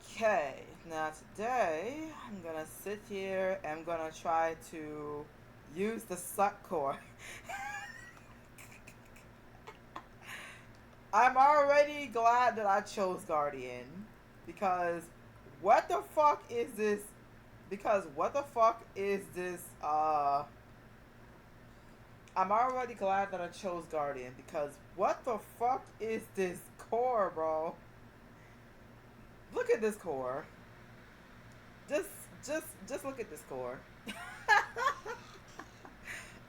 Okay, now today I'm gonna sit here and I'm gonna try to use the Succ core. I'm already glad that I chose Guardian because what the fuck is this? Because what the fuck is this? I'm already glad that I chose Guardian because what the fuck is this core, bro? Look at this core. Just look at this core.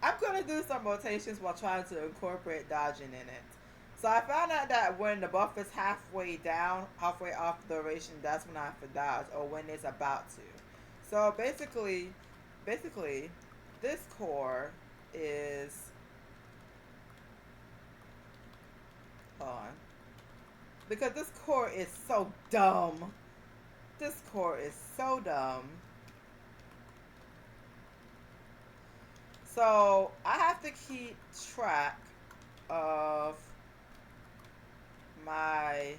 I'm gonna do some rotations while trying to incorporate dodging in it. So I found out that when the buff is halfway down, halfway off the duration, that's when I have to dodge, or when it's about to. So basically, this core is hold on, because this core is so dumb. This core is so dumb. So I have to keep track of my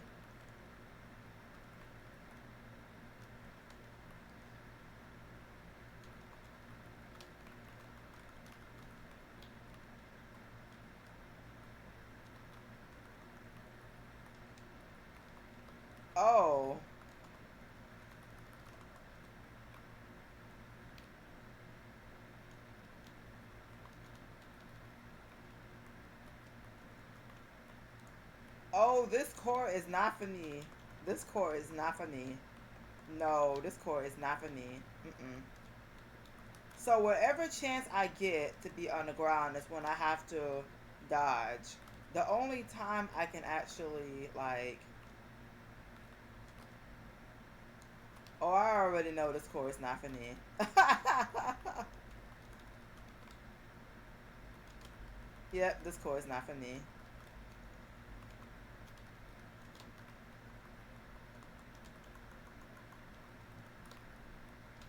oh oh, this core is not for me. This core is not for me. No, this core is not for me. Mm-mm. So whatever chance I get to be on the ground is when I have to dodge. The only time I can actually like, oh, I already know this core is not for me. Yep, this core is not for me.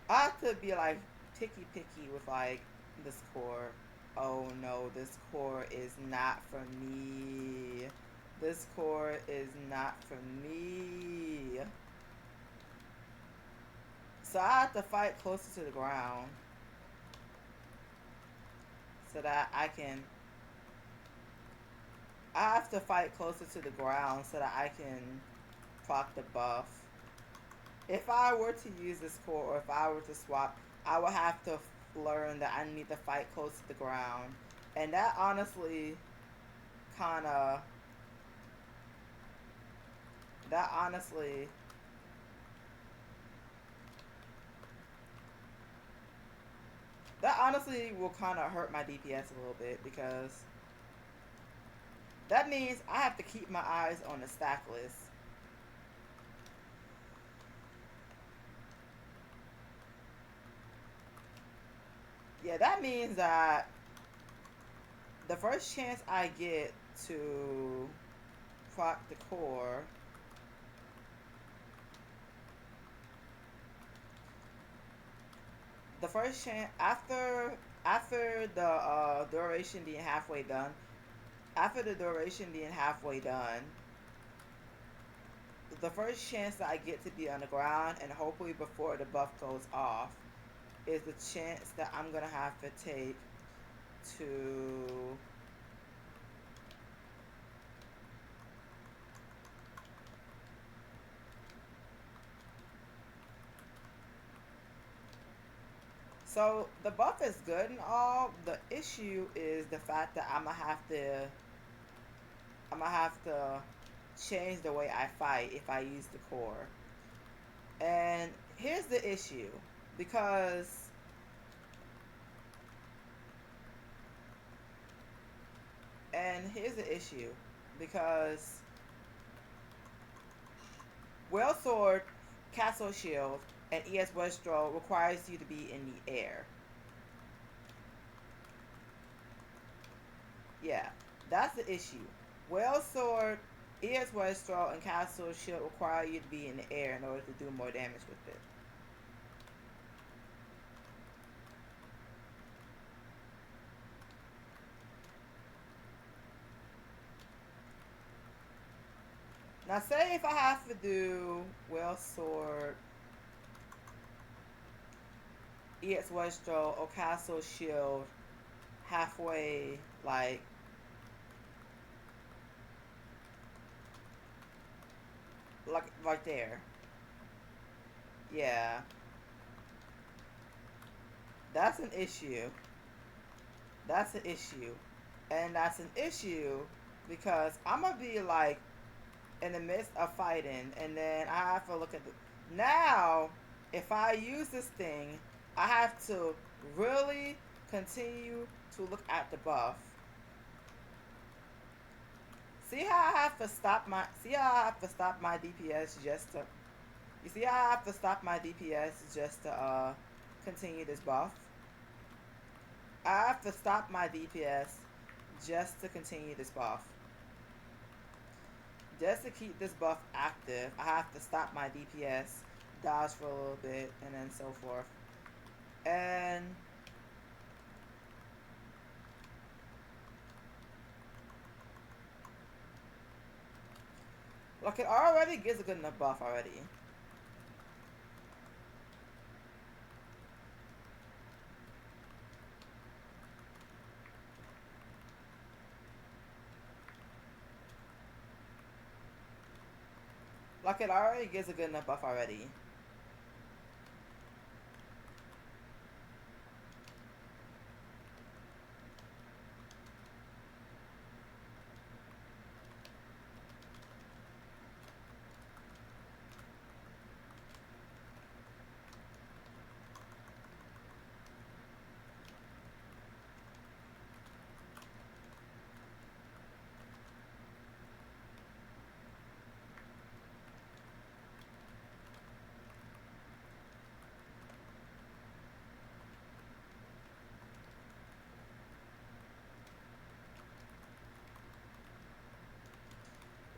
I have to be like picky with like this core. Oh no, this core is not for me. This core is not for me. So I have to fight closer to the ground so that I can. I have to fight closer to the ground so that I can proc the buff. If I were to use this core or if I were to swap, I would have to learn that I need to fight close to the ground. And that honestly kind of. That honestly. That honestly will kind of hurt my DPS a little bit because that means I have to keep my eyes on the stack list. Yeah, that means that the first chance I get to proc the core, the first chance after the duration being halfway done, after the duration being halfway done, the first chance that I get to be on the ground and hopefully before the buff goes off is the chance that I'm gonna have to take to so the buff is good and all. The issue is the fact that I'm gonna have to change the way I fight if I use the core. And here's the issue because and here's the issue because Well Sword, Castle Shield, and ES Westro requires you to be in the air. Yeah, that's the issue. Well Sword, ES Westro, and Castle Shield require you to be in the air in order to do more damage with it. Now, say if I have to do Well Sword, EX Westro, or Castle Shield halfway, like right there. Yeah, that's an issue. That's an issue. And that's an issue because I'm gonna be like in the midst of fighting, and then I have to look at the. Now, if I use this thing, I have to really continue to look at the buff. See how I have to stop my. See how I have to stop my DPS just to. You see how I have to stop my DPS just to continue this buff. I have to stop my DPS just to continue this buff. Just to keep this buff active, I have to stop my DPS, dodge for a little bit, and then so forth. And look, it already gives a good enough buff already. Like, it already gives a good enough buff already.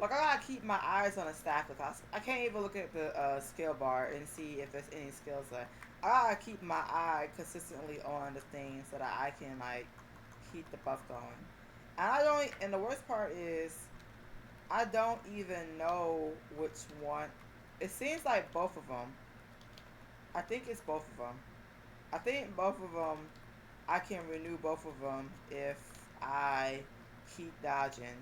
Like, I gotta keep my eyes on the stack because I can't even look at the skill bar and see if there's any skills there. I gotta keep my eye consistently on the thing so that I can, like, keep the buff going. And I don't, and the worst part is, I don't even know which one. It seems like both of them. I think it's both of them. I think both of them, I can renew both of them if I keep dodging.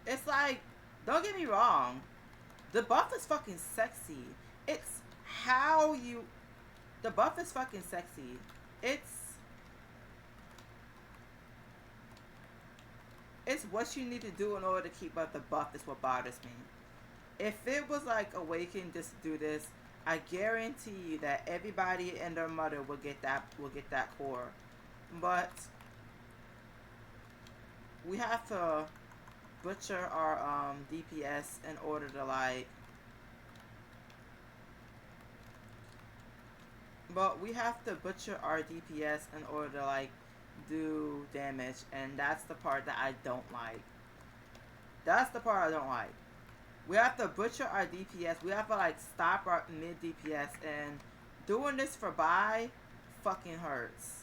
It's like, don't get me wrong, the buff is fucking sexy. It's how you, the buff is fucking sexy. It's what you need to do in order to keep up the buff is what bothers me. If it was like Awaken just to do this, I guarantee you that everybody and their mother will get that core. But we have to butcher our DPS in order to like. But we have to butcher our DPS in order to like do damage, and that's the part that I don't like. That's the part I don't like. We have to butcher our DPS. We have to like stop our mid DPS, and doing this for buy fucking hurts.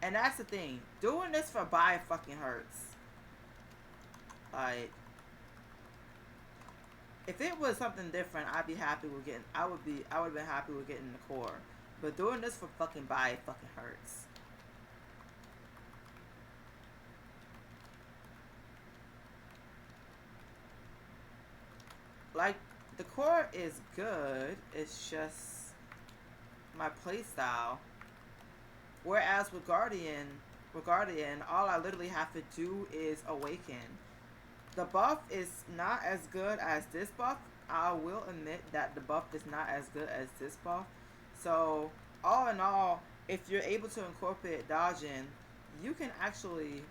And that's the thing. Doing this for buy fucking hurts. Like, if it was something different, I'd be happy with getting. I would have been happy with getting the core. But doing this for fucking buy fucking hurts. Like, the core is good. It's just my playstyle. Whereas with Guardian, all I literally have to do is awaken. The buff is not as good as this buff. I will admit that the buff is not as good as this buff. So, all in all, if you're able to incorporate dodging, you can actually...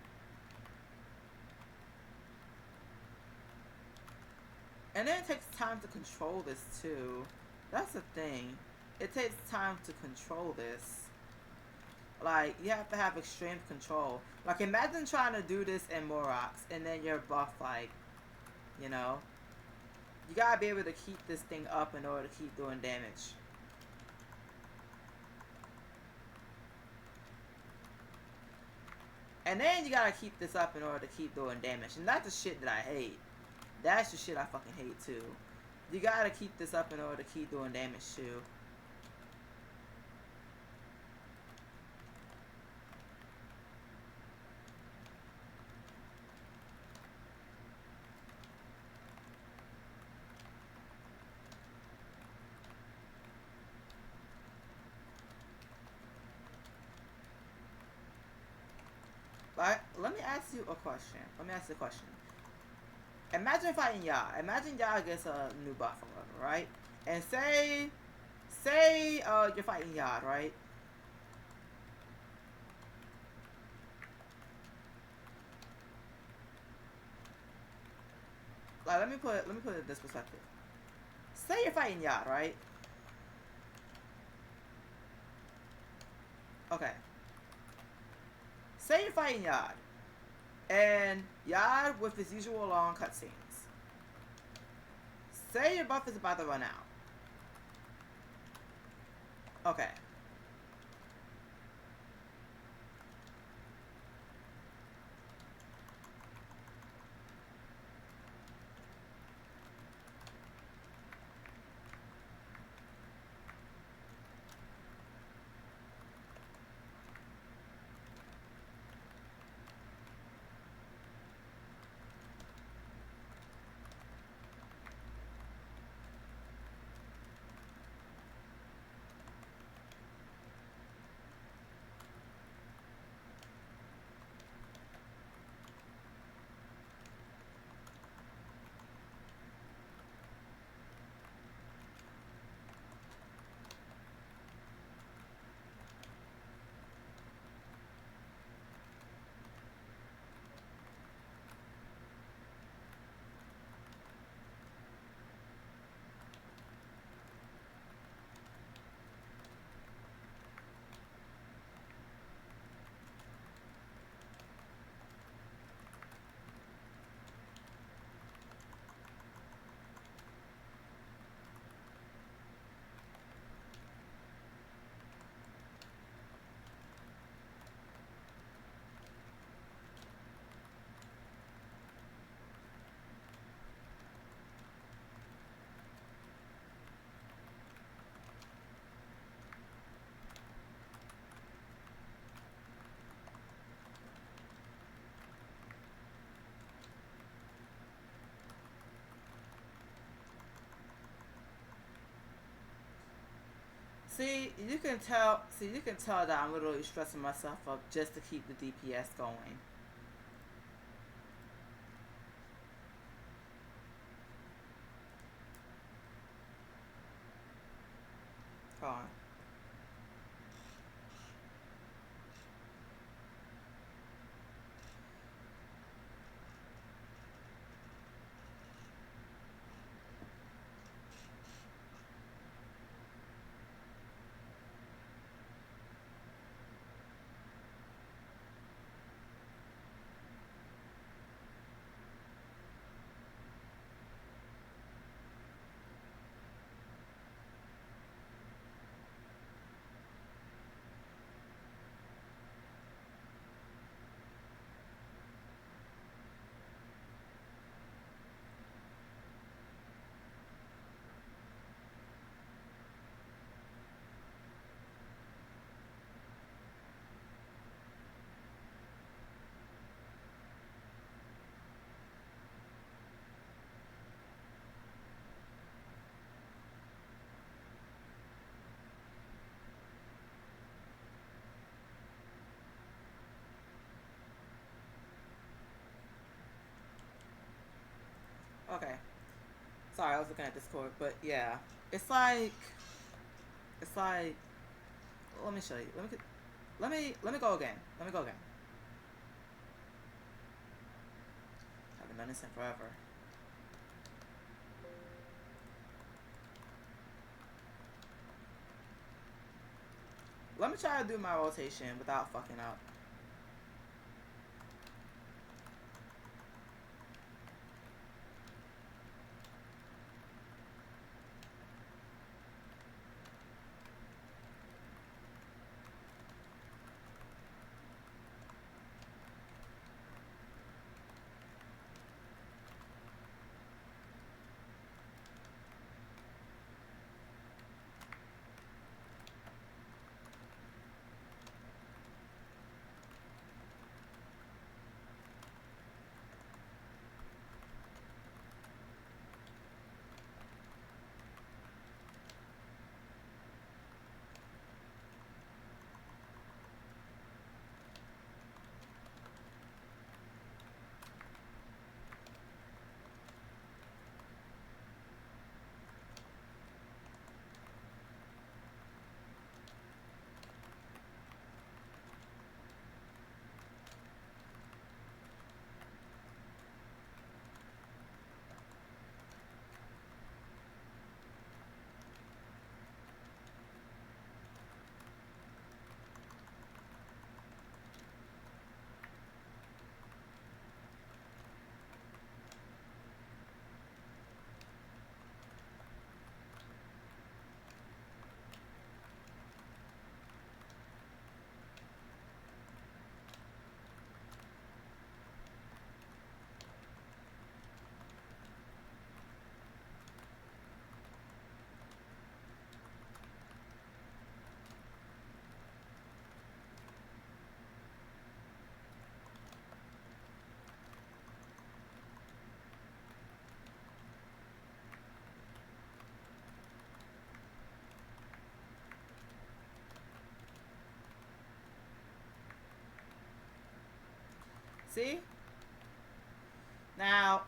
And then it takes time to control this too. That's the thing. It takes time to control this. Like, you have to have extreme control. Like, imagine trying to do this in Morox, and then you're buff, like, you know? You gotta be able to keep this thing up in order to keep doing damage. And then you gotta keep this up in order to keep doing damage. And that's the shit that I hate. That's the shit I fucking hate, too. You gotta keep this up in order to keep doing damage, too. But let me ask you a question. Imagine fighting Ya. Imagine Ya gets a new buff or whatever, right? And say you're fighting Ya, right? Like, let me put it in this perspective. Say you're fighting Ya, right? Okay. Say you're fighting Yard, and Yard with his usual long cutscenes. Say your buff is about to run out. Okay. See, you can tell that I'm literally stressing myself up just to keep the DPS going. Hold on. Sorry, I was looking at Discord, but yeah, it's like. Let me show you. Let me go again. Let me go again. Haven't done this in forever. Let me try to do my rotation without fucking up. See? Now,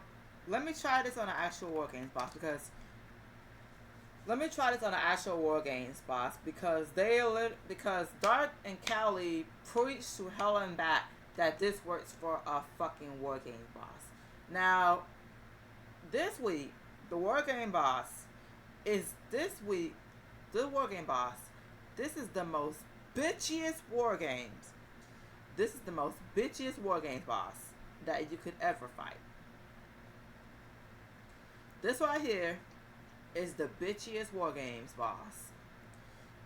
let me try this on an actual War Games boss because because Dart and Cali preached to hell and back that this works for a fucking War Games boss. Now, this week, the War Game boss is the War Game boss. This is the most bitchiest War Games. This is the most bitchiest War Games boss that you could ever fight. This right here is the bitchiest War Games boss.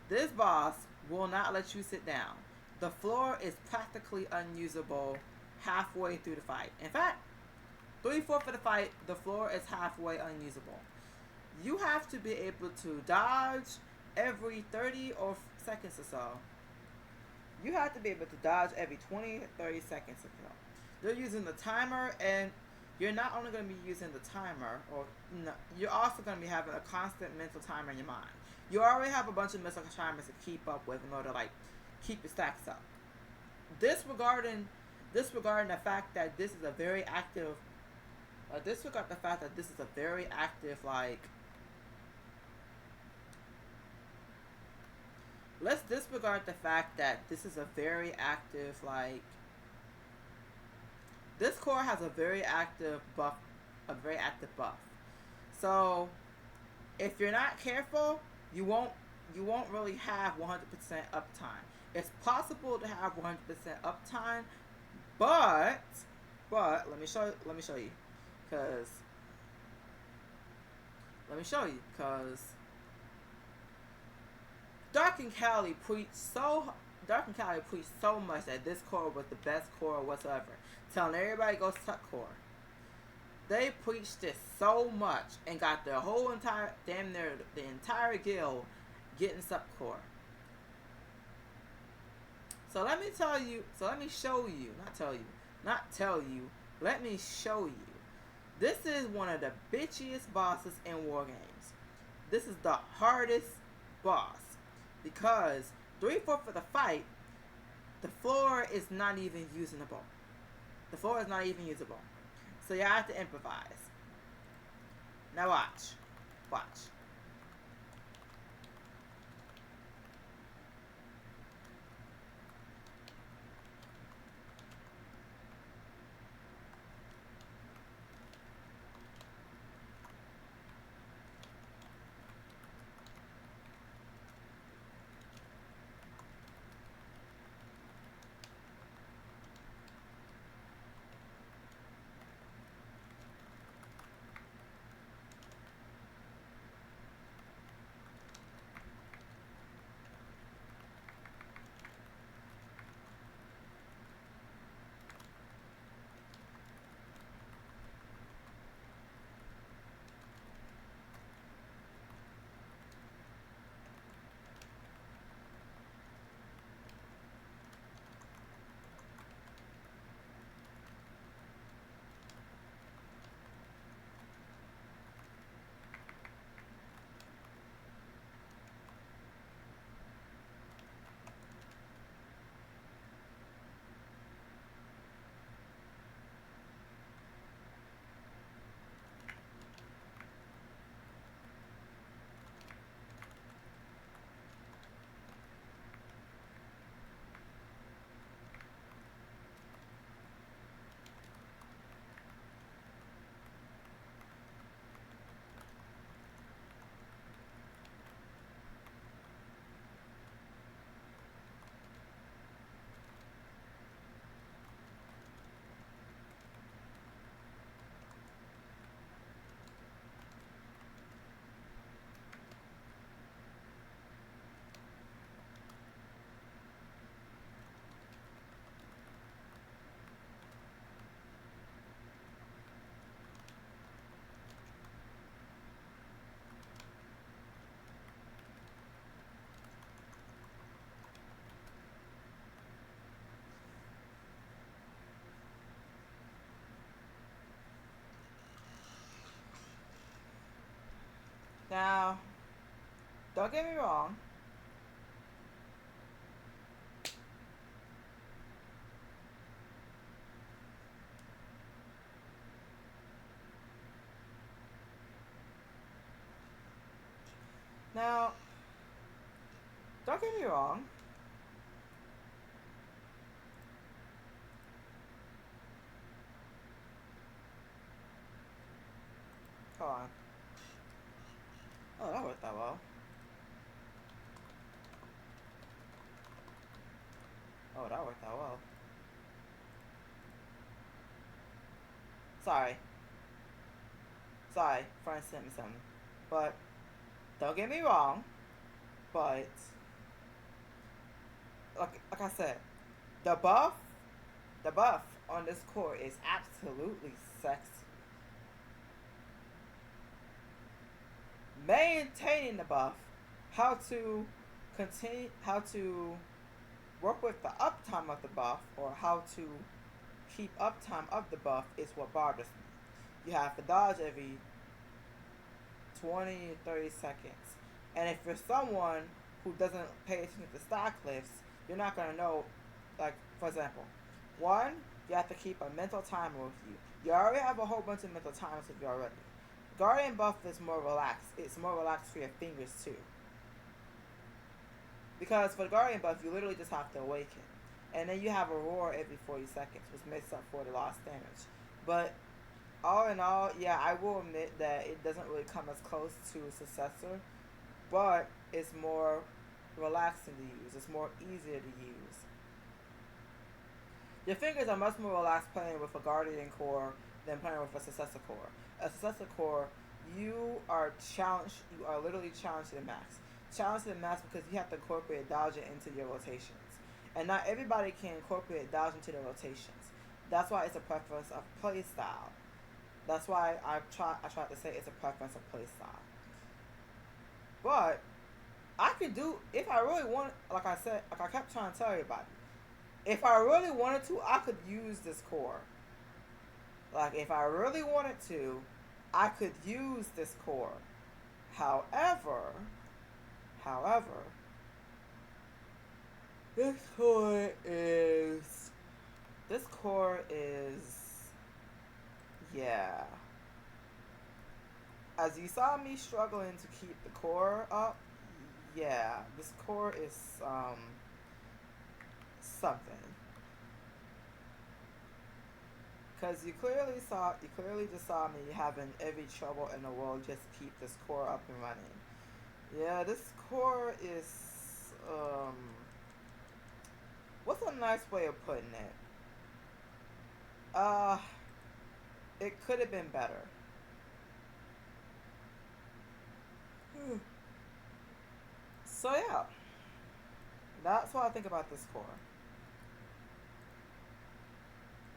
This boss will not let you sit down. The floor is practically unusable halfway through the fight. In fact, 3/4 of the fight, the floor is halfway unusable. You have to be able to dodge every 30 or seconds or so. You have to be able to dodge every 20 or 30 seconds or so. They're using the timer, and you're not only going to be using the timer, you're also going to be having a constant mental timer in your mind. You already have a bunch of mental timers to keep up with in order to like keep your stacks up. Disregarding the fact that this is a very active disregard the fact that this is a very active let's disregard the fact that this is a very active this core has a very active buff. So if you're not careful, you won't really have 100% uptime. It's possible to have 100% uptime, but let me show you because Dark and Cali preached so much that this core was the best core whatsoever, telling everybody go Succ core. They preached this so much and got the whole entire the entire guild getting Succ core. So let me show you. Let me show you. This is one of the bitchiest bosses in War Games. This is the hardest boss because 3/4 of the fight, the floor is not even usable. So you have to improvise. Now watch. Watch. Now, don't get me wrong. Now, don't get me wrong. Hold on. Oh, that worked out well. Oh, that worked out well. Sorry. Sorry, friend sent me something. But, don't get me wrong. But, like I said, the buff, the buff on this core is absolutely sexy. Maintaining the buff, how to continue, how to work with the uptime of the buff, or how to keep uptime of the buff is what bothers me. You have to dodge every 20 to 30 seconds. And if you're someone who doesn't pay attention to stock lifts, you're not going to know, like, for example, one, you have to keep a mental timer with you. You already have a whole bunch of mental timers with you already. Guardian buff is more relaxed. It's more relaxed for your fingers too. Because for the Guardian buff, you literally just have to awaken. And then you have a roar every 40 seconds, which makes up for the lost damage. But all in all, yeah, I will admit that it doesn't really come as close to a successor. But it's more relaxing to use. It's more easier to use. Your fingers are much more relaxed playing with a Guardian core than playing with a successor core. A successor core, you are challenged. You are literally challenged to the max. Challenged to the max because you have to incorporate dodging into your rotations, and not everybody can incorporate dodge into their rotations. That's why it's a preference of play style. That's why I tried to say it's a preference of play style. But I could do if I really want. Like I said, like I kept trying to tell everybody. If I really wanted to, I could use this core. Like, if I really wanted to, I could use this core. However, this core is, yeah, as you saw me struggling to keep the core up, yeah, this core is something. Because you clearly just saw me having every trouble in the world just to keep this core up and running. Yeah, this core is, what's a nice way of putting it? Uh, it could have been better. So yeah, that's what I think about this core.